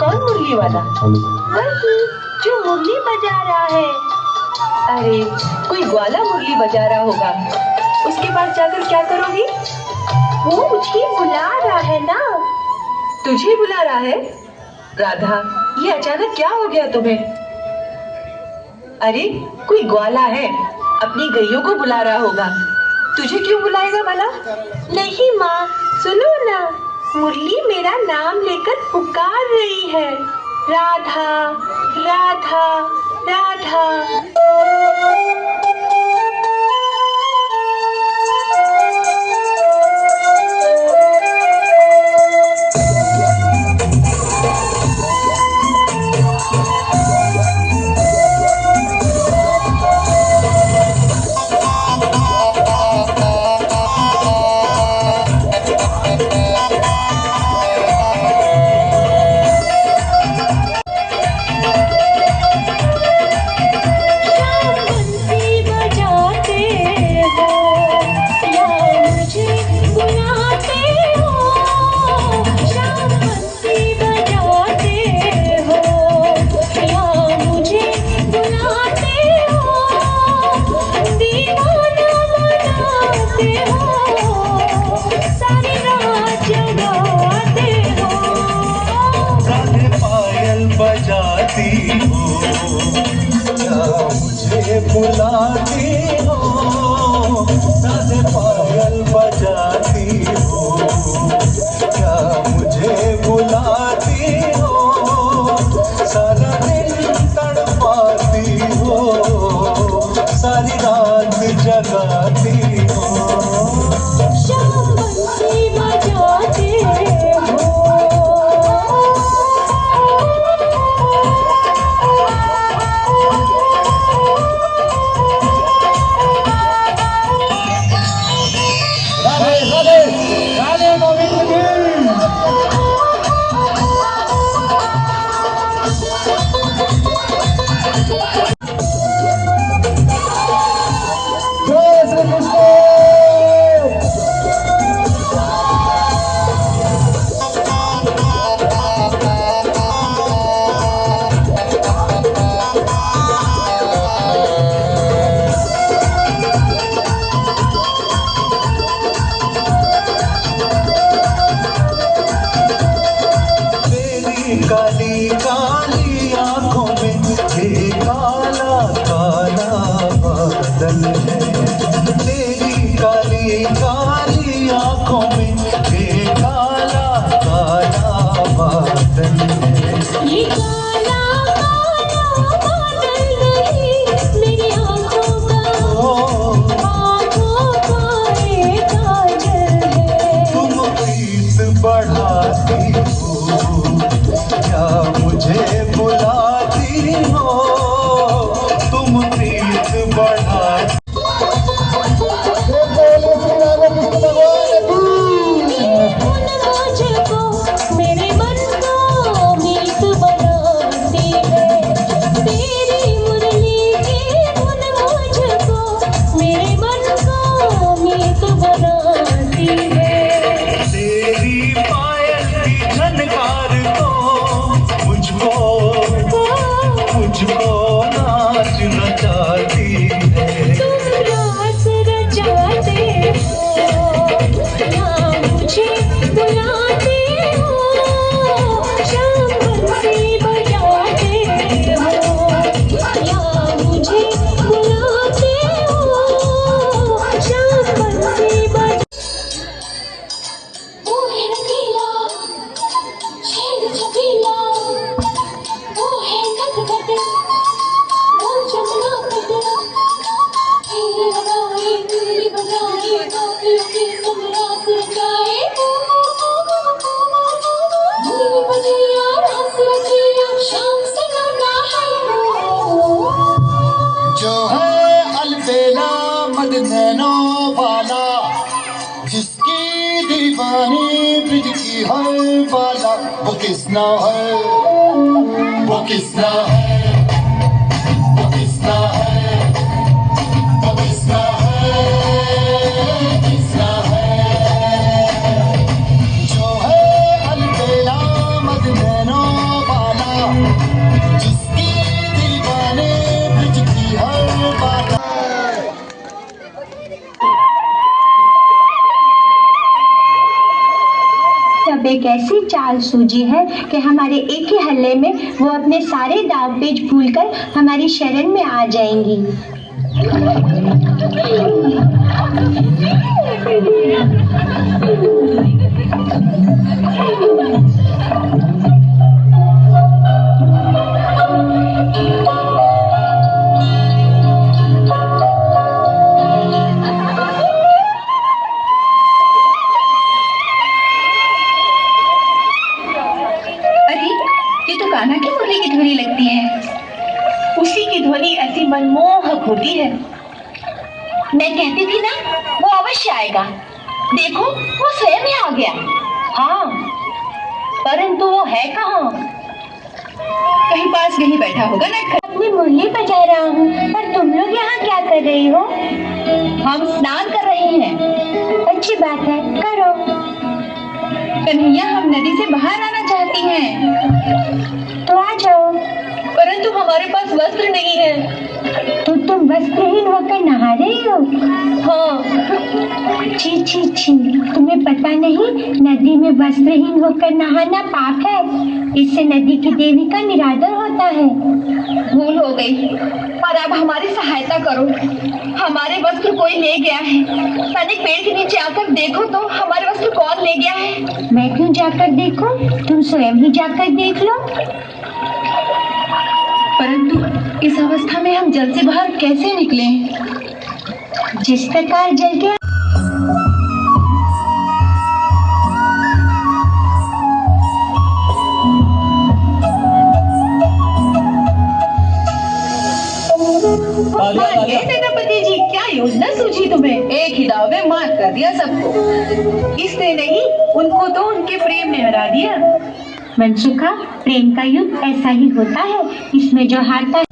कौन मुरली वाला? वही जो मुरली बजा रहा है। अरे कोई ग्वाला मुरली बजा रहा होगा, उसके पास जाकर क्या करोगी? वो मुझे बुला रहा है ना। तुझे बुला रहा है? राधा, ये अचानक क्या हो गया तुम्हें? अरे कोई ग्वाला है, अपनी गैयों को बुला रहा होगा, तुझे क्यों बुलाएगा भला? नहीं माँ, सुनो ना, मुरली मेरा नाम लेकर पुकार रही है, राधा राधा राधा। बजाती हो क्या मुझे बुलाती हो? राधे पायल बजाती हो क्या मुझे बुलाती हो? सारा दिन तड़पाती हो, सारी रात जगाती हो। शाम बंसी बजाते हो। काली काली आंखों में ये काला काला बादल है। तेरी काली काली आंखों में ये काला काला बादल है। ये काला काला बादल नहीं मेरी आंखों का एक काजल है। तुम प्रीत बढ़ाती हो क्या मुझे बुलाती हो? तुम प्रीत बढ़ाती मुझको मेरे मन को मीत बनाती है। तेरी मुरली की धुन मुझको मेरे मन को मीत बनाती है। तेरी पायल की झनकार मुझको नाच नचाती है। तुम रास रचाते हो या मुझे बुलाते हो। शाम बंसी बजाते हो या मुझे बुलाते हो। शाम बंसी वो है रंगीला छेड़ छबीला, वो है गदगद वो जमुना तट। तेरी लगाए तेरी बजाए काफियों के समरात रचाए। मुरली बजैया रास रचैया शाम सगाना है वो। जो है अलबेला मद नैनों वाला, जिसकी दीवानी ब्रिज की हर बाला। वो किसना है, वो किसना है, वो किसना है, वो किसना है, किसना है। जो है अलबेला मद नैनों चाल सूझी है कि हमारे एक ही हल्ले में वो अपने सारे दाव पेच भूलकर हमारी शरण में आ जाएंगी। अरे ये तो कान्हा की मुरली की ध्वनि लगती है। उसी की ध्वनि ऐसी मनमोहक होती है। मैं कहती थी ना वो अवश्य आएगा। देखो वो स्वयं ही आ गया। हाँ, परंतु वो है कहाँ? कहीं पास नहीं बैठा होगा ना। अपनी मुरली बजा रहा हूँ, पर तुम लोग यहाँ क्या कर रही हो? हम स्नान कर रहे हैं। अच्छी बात है, करो। कन्हैया, हम नदी से बाहर आना चाहती हैं। तो आ जाओ। परंतु हमारे पास वस्त्र नहीं है। तो तुम वस्त्रहीन होकर नहा रही हो? हाँ। छी छी छी, तुम्हें पता नहीं नदी में वस्त्रहीन होकर नहाना पाप है। इससे नदी की देवी का निरादर होता है। भूल हो गई, पर अब हमारी सहायता करो। हमारे वस्त्र कोई ले गया है। तनिक पेड़ के नीचे आकर देखो तो हमारे वस्त्र कौन ले गया है। मैं क्यों जाकर देखूं? तुम स्वयं ही जाकर देख लो। परंतु इस अवस्था में हम जल से बाहर कैसे निकलें? जिस प्रकार जल के ये सेनापति जी, क्या योजना सूझी तुम्हें? एक ही दाव में मार कर दिया सबको। इसने नहीं, उनको तो उनके प्रेम ने हरा दिया। मनसुखा, प्रेम का युद्ध ऐसा ही होता है। इसमें जो हारता है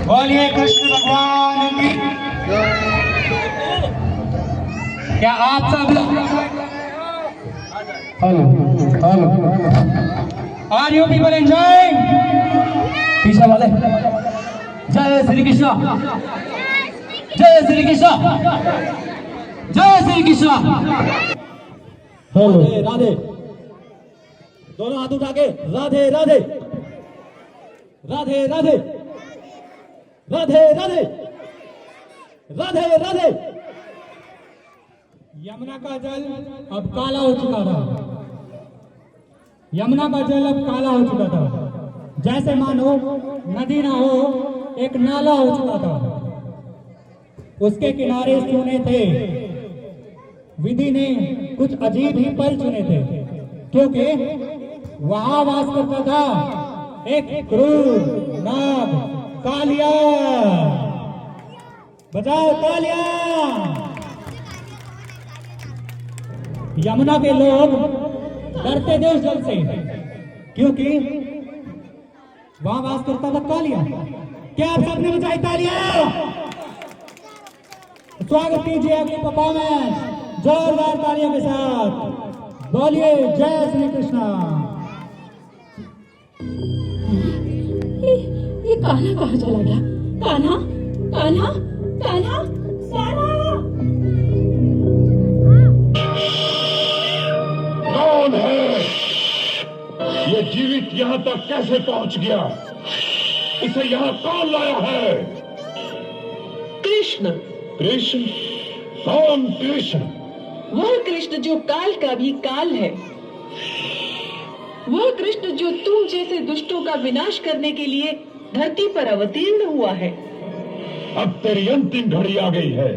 बोलिए कृष्ण भगवान की। क्या आप सब आर यू पीपल एंजॉयिंग? पीछे वाले जय श्री कृष्ण, जय श्री कृष्ण, जय श्री कृष्ण। राधे राधे, दोनों हाथ उठा के राधे राधे, राधे राधे, राधे राधे, राधे राधे। यमुना का जल अब काला हो चुका था। यमुना का जल अब काला हो चुका था, जैसे मानो नदी ना हो, एक नाला हो चुका था। उसके किनारे चुने थे। विधि ने कुछ अजीब ही पल चुने थे, क्योंकि वहां वास करता था एक क्रूर नाग कालिया। बजाओ कालिया। यमुना के लोग डरते थे उस जल से, क्योंकि वहां वास करता था कालिया। क्या आप सबने बजाई तालियां? स्वागत कीजिए अपनी परफॉर्मेंस जोरदार तालियों के साथ। बोलिए जय श्री कृष्णा। ये कान्हा कहाँ चला गया? कान्हा, कान्हा, कान्हा, कान्हा। कौन है ये जीवित यहाँ तक कैसे पहुंच गया? इसे यहाँ कौन लाया है? कृष्ण। कृष्ण? कौन कृष्ण? वह कृष्ण जो काल का भी काल है। वह कृष्ण जो तुम जैसे दुष्टों का विनाश करने के लिए धरती पर अवतीर्ण हुआ है। अब तेरी अंतिम घड़ी आ गई है।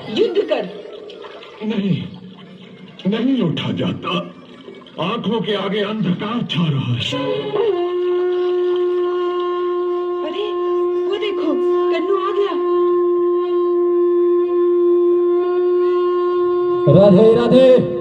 युद्ध कर। नहीं, नहीं लगता आंखों के आगे अंधकार छा रहा है। अरे वो देखो, कन्नू आ गया। राधे राधे।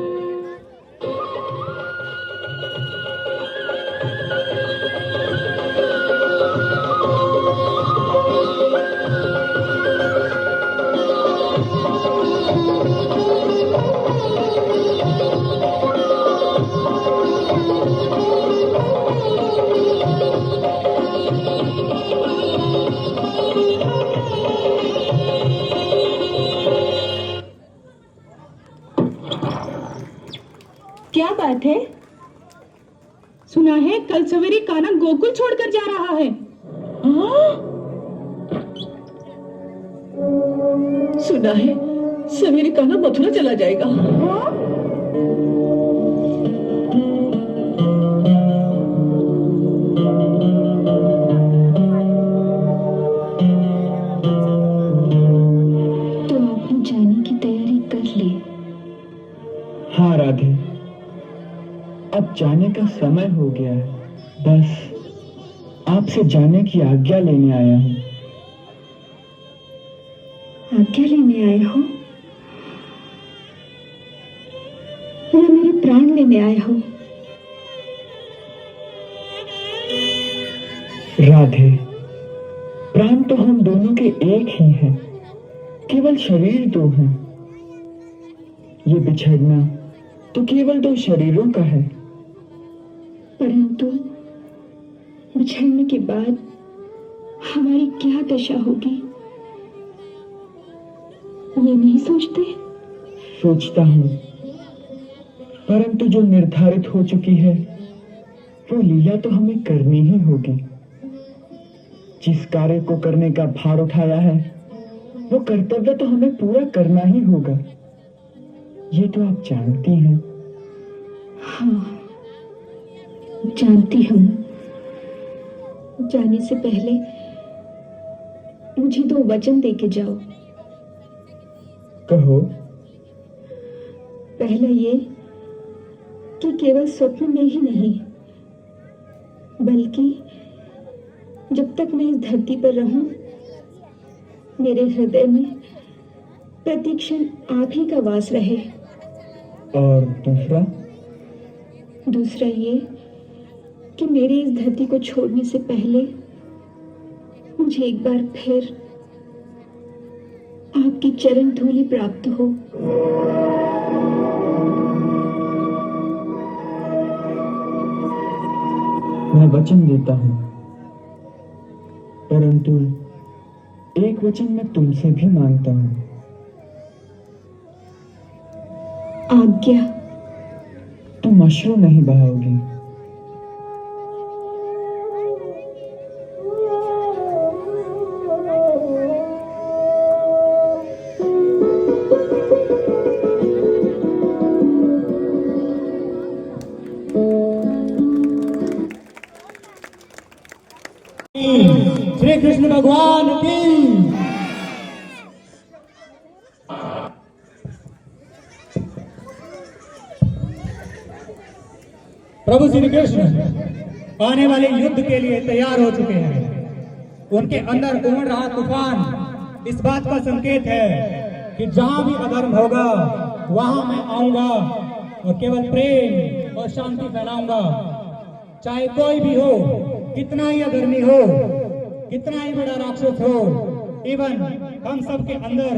क्या बात है? सुना है कल सवेरे कान्हा गोकुल छोड़कर जा रहा है। हाँ? सुना है सवेरे कान्हा मथुरा चला जाएगा। हाँ? तो आपने जाने की तैयारी कर ली? हाँ राधे, अब जाने का समय हो गया है। बस आपसे जाने की आज्ञा लेने आया हूँ। आज्ञा लेने आए हो या मेरे प्राण लेने आए हो? राधे, प्राण तो हम दोनों के एक ही हैं, केवल शरीर दो हैं। ये बिछड़ना तो केवल दो शरीरों का है। परंतु बिछड़ने के बाद हमारी क्या दशा होगी, ये नहीं सोचते? सोचता हूँ, परंतु जो निर्धारित हो चुकी है वो लीला तो हमें करनी ही होगी। जिस कार्य को करने का भार उठाया है वो कर्तव्य तो हमें पूरा करना ही होगा। ये तो आप जानती हैं। हाँ, जानती हूँ। जाने से पहले मुझे 2 वचन दे के जाओ। कहो। पहला ये कि केवल स्वप्न में ही नहीं, बल्कि जब तक मैं इस धरती पर रहूं, मेरे हृदय में प्रतिक्षण आप ही का वास रहे। और दूसरा? दूसरा ये कि मेरी इस धरती को छोड़ने से पहले मुझे एक बार फिर आपकी चरण धूलि प्राप्त हो। मैं वचन देता हूँ, परंतु एक वचन मैं तुमसे भी मांगता हूँ। आज्ञा। तुम अश्रु नहीं बहाओगी। श्री कृष्ण भगवान की। प्रभु श्री कृष्ण आने वाले युद्ध के लिए तैयार हो चुके हैं। उनके अंदर उमड़ रहा तूफान इस बात का संकेत है कि जहां भी अधर्म होगा वहां मैं आऊंगा और केवल प्रेम और शांति फैलाऊंगा। चाहे कोई भी हो, कितना ही अधर्मी हो, कितना ही बड़ा राक्षस हो, इवन हम सब के अंदर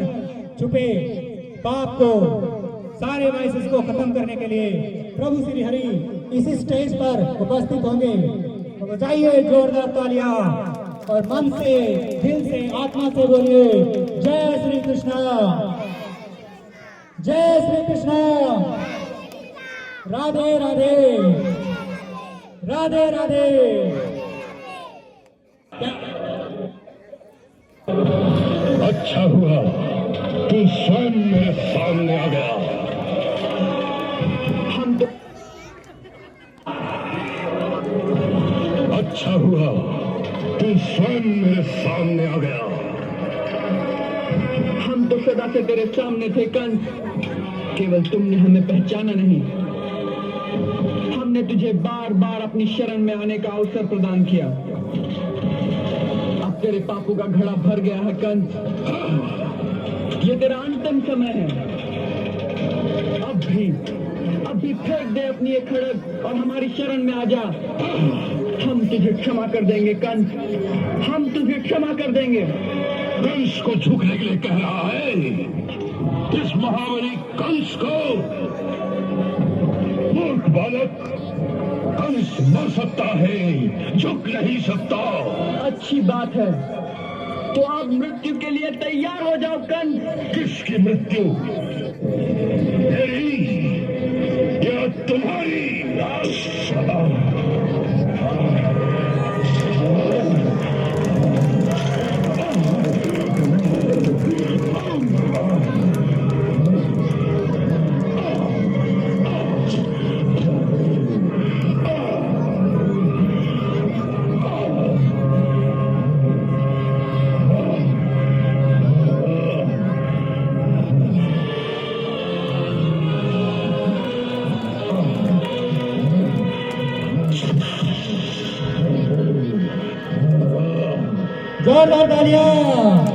छुपे पाप को, सारे वाइसेस को खत्म करने के लिए प्रभु श्री हरि इसी स्टेज पर उपस्थित होंगे। तो बजाइए जोरदार तालियां और मन से, दिल से, आत्मा से बोलिए जय श्री कृष्ण, जय श्री कृष्ण, राधे राधे, राधे राधे। अच्छा हुआ तू स्वयं मेरे सामने आ गया। अच्छा हुआ तू स्वयं मेरे सामने आ गया। हम तो सदा से तेरे सामने थे कंस, केवल तुमने हमें पहचाना नहीं। तुझे बार बार अपनी शरण में आने का अवसर प्रदान किया। अब तेरे पापों का घड़ा भर गया है कंस। ये तेरा अंतिम समय है। अब भी फेंक दे अपनी ये खड़ग और हमारी शरण में आ जा। हम तुझे क्षमा कर देंगे कंस, हम तुझे क्षमा कर देंगे। कंस को झुकने के लिए कह रहा है? इस महाबली कंस को? मूर्ख बालक, कंस मर सकता है, झुक नहीं सकता। अच्छी बात है, तो आप मृत्यु के लिए तैयार हो जाओ कंस। किसकी मृत्यु? मेरी या तुम्हारी? जोरदार तालियां।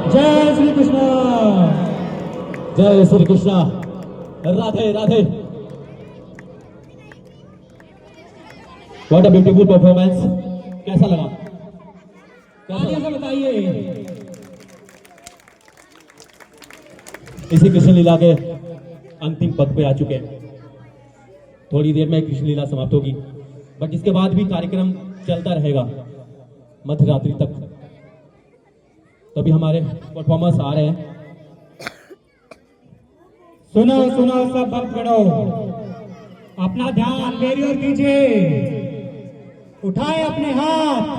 जय श्री कृष्ण, जय Shri Krishna, Radhe Radhe. What a beautiful performance. कैसा लगा? कैसा बताइए। इसी कृष्ण लीला के अंतिम पद पे आ चुके हैं। थोड़ी देर में कृष्ण लीला समाप्त होगी, बट इसके बाद भी कार्यक्रम चलता रहेगा मध्यरात्रि तक। तभी हमारे परफॉर्मर्स आ रहे हैं। सुनो सुनो सब भक्तगणों, अपना ध्यान मेरी ओर कीजिए। उठाए अपने हाथ,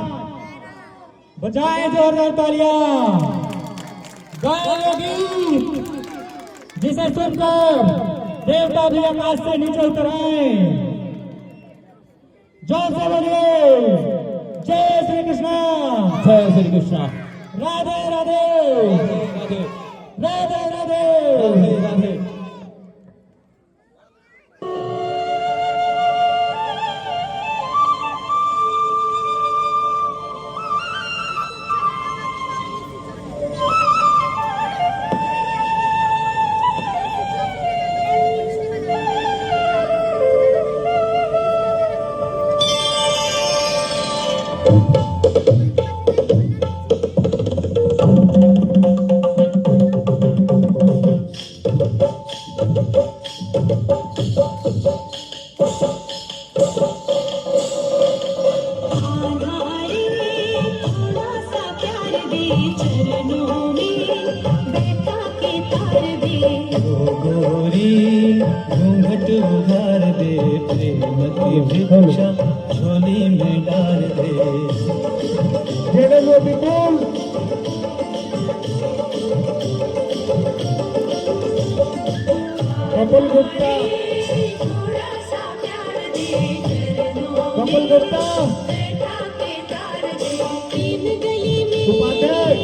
बजाएं जोरदार तालियां, गाएं गीत जिसे सुनकर देवता भी आकाश से नीचे उतर आए। जोर से बोलिए जय श्री कृष्ण, जय श्री कृष्ण, राधे राधे, राधे राधे, राधे राधे। झोली में डाल दे। कपिल गुप्ता, कपिल गुप्ता, उपाध्याय,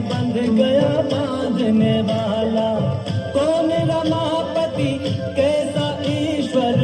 बंध गया बांधने वाला कौन रमापति कैसा ईश्वर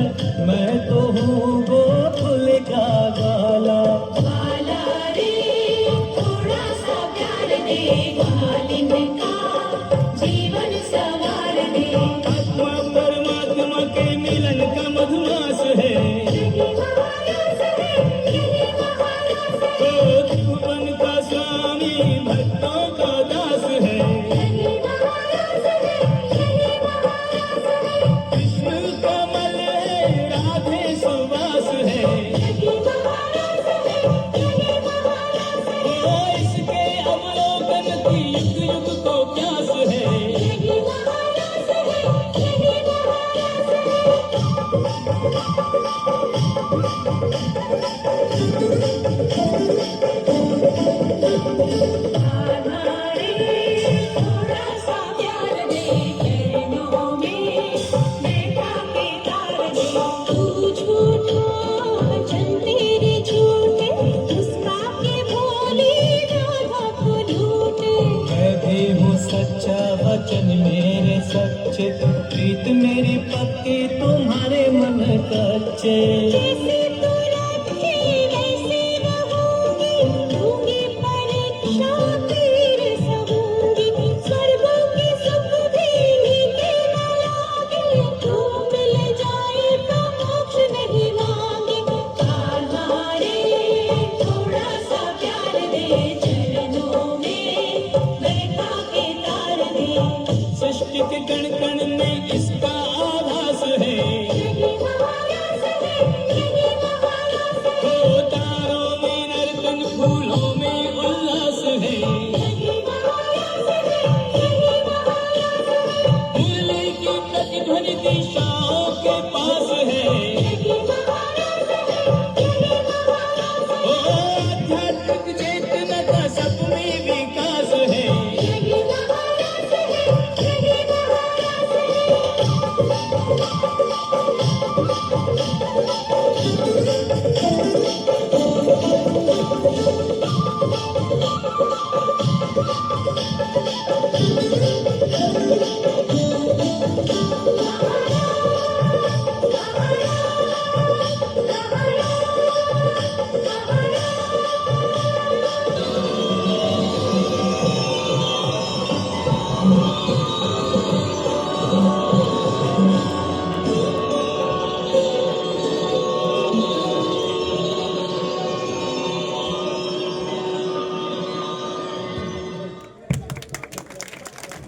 तू झूठा वचन तेरे झूठे उसका के भोली राधा को लूटे। मैं भी हूँ सच्चा वचन मेरे सच्चे, प्रीत मेरी पक्की तुम्हारे मन कच्चे। जैसे तू रखे वैसे रहूंगी, दूंगी परीक्षा तेरे सहूंगी। स्वर्गों की सुख भी मीठे न लागे, तू मिल जाए तो मोक्ष नहीं मांगे। हारे थोड़ा सा प्यार दे, चरणों में बैठा के तार दे। सृष्टि के कण कण में इसका आभास है, हो तारों में नर्तन फूलों में उल्लास है। मुरली की प्रतिध्वनि दिशाओं के पास है, हो आध्यात्मिक चेतना का सब में विकास है।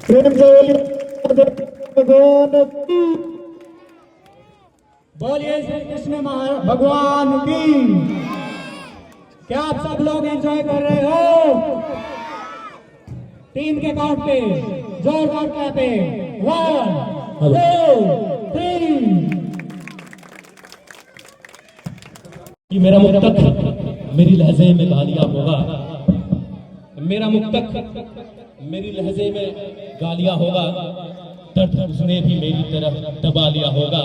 प्रेम से भगवान की। बोलिए श्री कृष्ण भगवान की। क्या आप सब लोग एंजॉय कर रहे हो? टीम के काउंट पे जोरदार कहते 1 2 3। कि मेरा मुक्तक मेरी लहजे में गालियां होगा, मेरा मुक्तक मेरी लहजे में गालियां होगा। दर्द उसने भी मेरी तरफ दबा लिया होगा,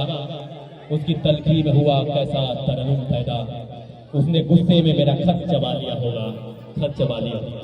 उसकी तलखी में हुआ कैसा तरन्नुम पैदा, उसने गुस्से में मेरा खत चबा लिया होगा, खत चबा लिया होगा।